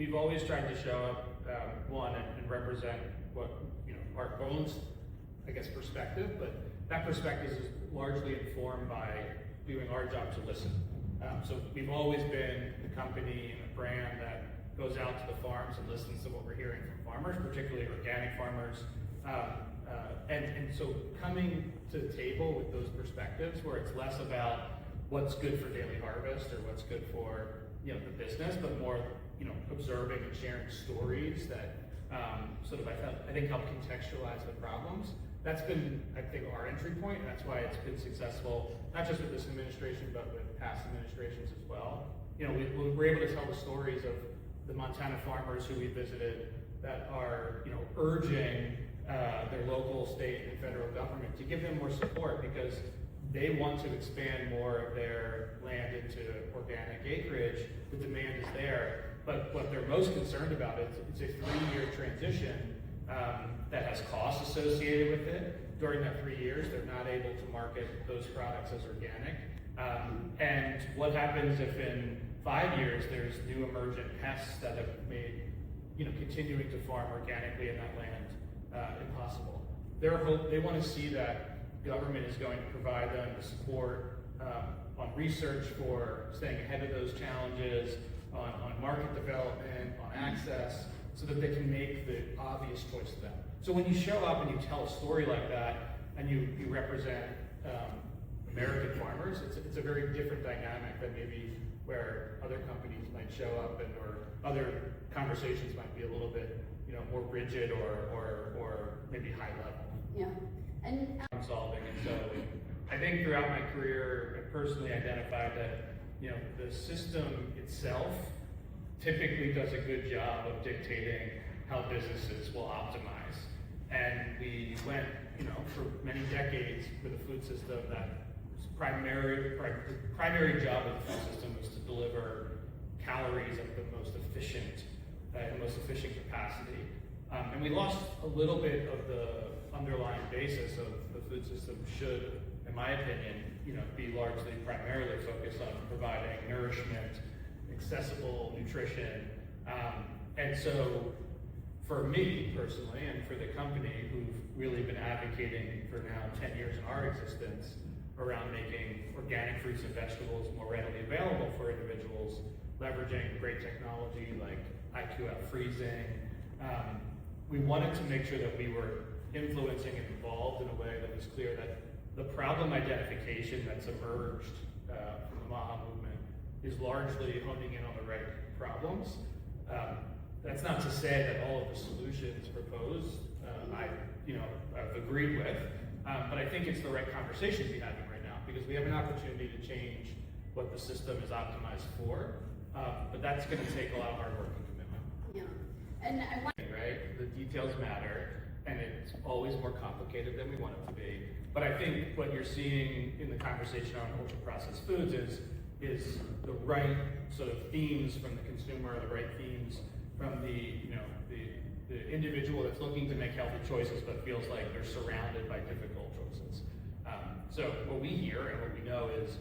we've always tried to show up, one, and represent what, our own, I guess, perspective, but that perspective is largely informed by doing our job to listen. So we've always been the company and the brand that goes out to the farms and listens to what we're hearing from farmers, particularly organic farmers. And so coming to the table with those perspectives where it's less about what's good for Daily Harvest or what's good for the business, but more observing and sharing stories that I think help contextualize the problems. That's been, I think, our entry point, and that's why it's been successful, not just with this administration, but with past administrations as well. We're able to tell the stories of the Montana farmers who we visited that are, urging their local, state, and federal government to give them more support because they want to expand more of their land into organic acreage. The demand is there, but what they're most concerned about is it's a 3-year transition that has costs associated with it. During that 3 years, they're not able to market those products as organic. And what happens if in 5 years there's new emergent pests that have made continuing to farm organically in that land impossible? They want to see that government is going to provide them the support on research for staying ahead of those challenges, on market development, on access, so that they can make the obvious choice to them. So when you show up and you tell a story like that, and you represent American farmers, it's a very different dynamic than maybe where other companies might show up or other conversations might be a little bit more rigid or maybe high level. Yeah. And solving. And so I think throughout my career, I personally identified that the system itself typically does a good job of dictating how businesses will optimize. And we went, for many decades with a food system that primary job of the food system was to deliver calories at the most efficient capacity. And we lost a little bit of the underlying basis of the food system should, in my opinion, be largely primarily focused on providing nourishment, accessible nutrition. And so for me personally, and for the company who've really been advocating for now 10 years in our existence around making organic fruits and vegetables more readily available for individuals, leveraging great technology like IQF freezing, we wanted to make sure that we were influencing and involved in a way that was clear that the problem identification that's emerged from the MAHA movement is largely honing in on the right problems. That's not to say that all of the solutions proposed I've agreed with, but I think it's the right conversation to be having right now because we have an opportunity to change what the system is optimized for, but that's going to take a lot of hard work and commitment. Yeah, and I want right? The details matter, and it's always more complicated than we want it to be. But I think what you're seeing in the conversation on ultra-processed foods is the right sort of themes from the consumer, the right themes from the individual that's looking to make healthy choices but feels like they're surrounded by difficult choices. So what we hear and what we know is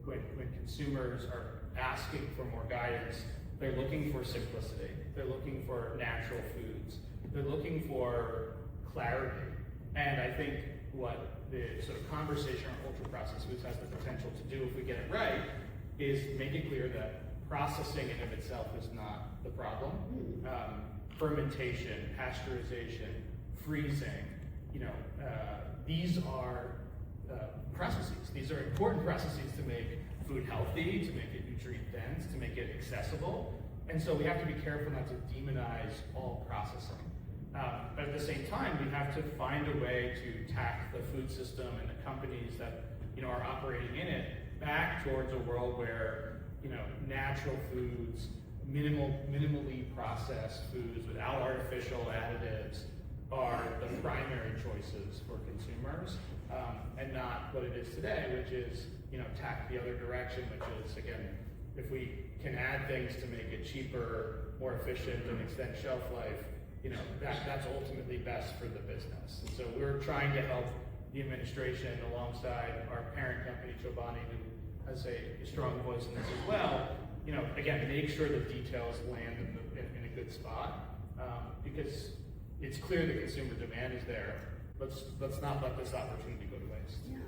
when consumers are asking for more guidance, they're looking for simplicity. They're looking for natural foods. They're looking for clarity. And I think what the sort of conversation on ultra-processed foods has the potential to do if we get it right is make it clear that processing in of itself is not the problem. Fermentation, pasteurization, freezing, these are processes. These are important processes to make food healthy, to make it nutrient dense, to make it accessible. And so we have to be careful not to demonize all processing. But at the same time, we have to find a way to tack the food system and the companies that are operating in it back towards a world where natural foods, minimally processed foods without artificial additives are the primary choices for consumers, and not what it is today, which is tack the other direction, which is again, if we can add things to make it cheaper, more efficient, and extend shelf life, that's ultimately best for the business. And so we're trying to help the administration alongside our parent company, Chobani, who has a strong voice in this as well, again, make sure the details land in a spot, because it's clear the consumer demand is there. Let's not let this opportunity go to waste. Yeah.